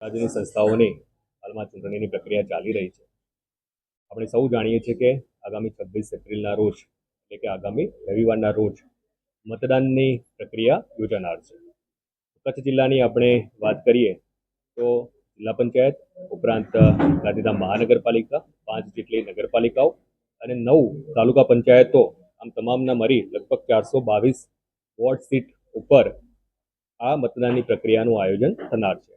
રાજ્યની સંસ્થાઓની હાલમાં ચૂંટણીની પ્રક્રિયા ચાલી રહી છે. આપણે સૌ જાણીએ છીએ કે આગામી 26 એપ્રિલના રોજ એટલે કે આગામી રવિવારના રોજ મતદાનની પ્રક્રિયા યોજાનાર છે. કચ્છ જિલ્લાની આપણે વાત કરીએ તો જિલ્લા પંચાયત ઉપરાંત ગાંધીધામ મહાનગરપાલિકા, 5 જેટલી નગરપાલિકાઓ અને 9 તાલુકા પંચાયતો, આમ તમામના મળી લગભગ 422 વોર્ડ સીટ ઉપર આ મતદાનની પ્રક્રિયાનું આયોજન થનાર છે.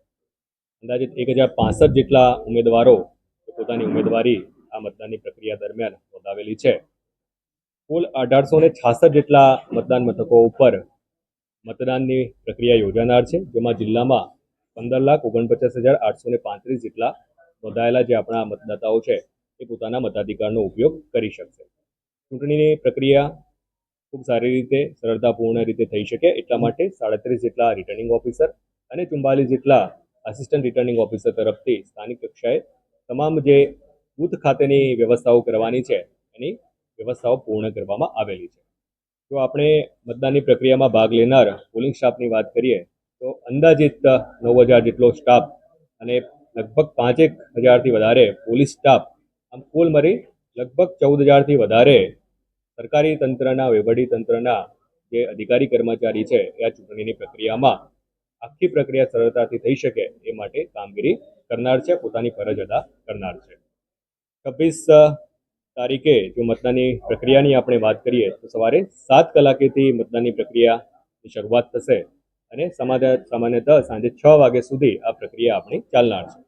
અંદાજિત 1065 જેટલા ઉમેદવારો પોતાની ઉમેદવારી આ મતદાનની પ્રક્રિયા દરમિયાન નોંધાવેલી છે. કુલ 1866 જેટલા મતદાન મથકો ઉપર મતદાનની પ્રક્રિયા યોજાનાર છે, જેમાં જિલ્લામાં 15,49,835 જેટલા નોંધાયેલા જે આપણા મતદાતાઓ છે એ પોતાના મતાધિકારનો ઉપયોગ કરી શકશે. ચૂંટણીની પ્રક્રિયા ખૂબ સારી રીતે સરળતાપૂર્ણ રીતે થઈ શકે એટલા માટે 37 જેટલા રિટર્નિંગ ઓફિસર અને 44 જેટલા આસિસ્ટન્ટ રિટર્નિંગ ઓફિસર તરફથી સ્થાનિક કક્ષાએ તમામ જે બૂથ ખાતેની વ્યવસ્થાઓ કરવાની છે એની વ્યવસ્થાઓ પૂર્ણ કરવામાં આવેલી છે. જો આપણે મતદાનની પ્રક્રિયામાં ભાગ લેનાર પોલિંગ સ્ટાફની વાત કરીએ તો અંદાજિત 9,000 જેટલો સ્ટાફ અને લગભગ 5,000થી વધારે પોલીસ સ્ટાફ, આમ કુલ મળી લગભગ 14,000થી વધારે સરકારી તંત્રના, વહીવટી તંત્રના જે અધિકારી કર્મચારી છે એ આ ચૂંટણીની પ્રક્રિયામાં આખી પ્રક્રિયા સરળતાથી થઈ શકે એ માટે કામગીરી કરનાર છે, પોતાની ફરજ અદા કરનાર છે. 26 તારીખે જો મતદાનની પ્રક્રિયાની આપણે વાત કરીએ તો સવારે 7 કલાકેથી મતદાનની પ્રક્રિયાની શરૂઆત થશે અને સામાન્યતઃ સાંજે 6 વાગ્યા સુધી આ પ્રક્રિયા આપણી ચાલનાર છે.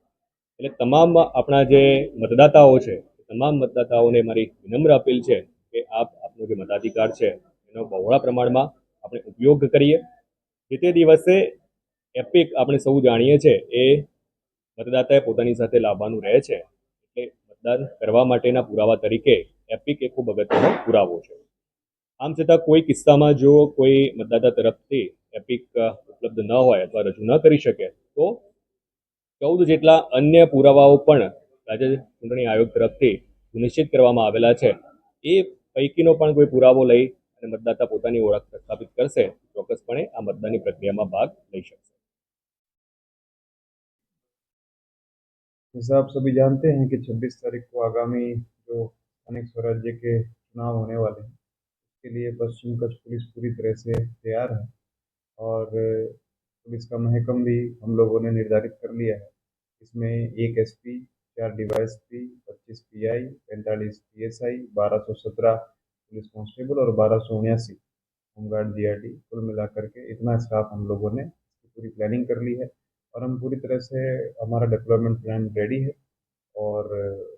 એટલે તમામ આપણા જે મતદાતાઓ છે, તમામ મતદાતાઓને મારી વિનમ્ર અપીલ છે કે આપનો જે મતાધિકાર છે એનો બહોળા પ્રમાણમાં આપણે ઉપયોગ કરીએ. જે તે દિવસે એપિક આપણે સૌ જાણીએ છીએ એ મતદાતાએ પોતાની સાથે લાવવાનું રહે છે. એટલે મતદાન કરવા માટેના પુરાવા તરીકે એપિક એ ખૂબ અગત્યનો પુરાવો છે. આમ છતાં કોઈ કિસ્સામાં જો કોઈ મતદાતા તરફથી એપિક ઉપલબ્ધ ન હોય અથવા રજૂ ન કરી શકે તો 14 જેટલા અન્ય પુરાવાઓ પણ રાજ્ય ચૂંટણી આયોગ તરફથી સુનિશ્ચિત કરવામાં આવેલા છે. એ પૈકીનો પણ કોઈ પુરાવો લઈ અને મતદાતા પોતાની ઓળખ પ્રસ્થાપિત કરશે, ચોક્કસપણે આ મતદાનની પ્રક્રિયામાં ભાગ લઈ શકશે. जैसा आप सभी जानते हैं कि 26 तारीख को आगामी जो स्थानिक स्वराज्य के चुनाव होने वाले हैं, उसके लिए पश्चिम कच्छ पुलिस पूरी तरह से तैयार है और पुलिस का महकम भी हम लोगों ने निर्धारित कर लिया है। इसमें 1 SP, 4 DYSP, 25 pi, 45 PSI, 1217 police constable और 1279 होमगार्ड जीआरडी, कुल मिलाकर के इतना स्टाफ हम लोगों ने पूरी प्लानिंग कर ली है और हम पूरी तरह से हमारा डिप्लॉयमेंट प्लान रेडी है और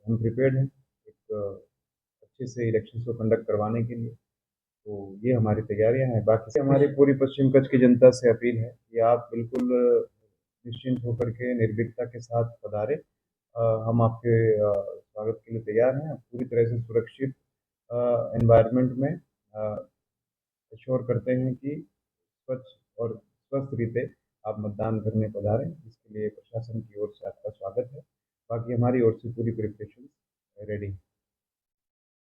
हम प्रिपेयर्ड हैं एक अच्छे से इलेक्शन को कंडक्ट करवाने के लिए। तो ये हमारी तैयारियां हैं। बाकी से हमारी पूरी पश्चिम कच्छ की जनता से अपील है कि आप बिल्कुल निश्चिंत होकर के निर्भीकता के साथ पधारें। हम आपके स्वागत के लिए तैयार हैं। पूरी तरह से सुरक्षित एनवायरनमेंट में एश्योर करते हैं कि स्वच्छ और स्वस्थ रीते आप मतदान करने पधारें। इसके लिए प्रशासन की ओर से आपका स्वागत है। बाकी हमारी ओर से पूरी प्रिपरेशन रेडी है।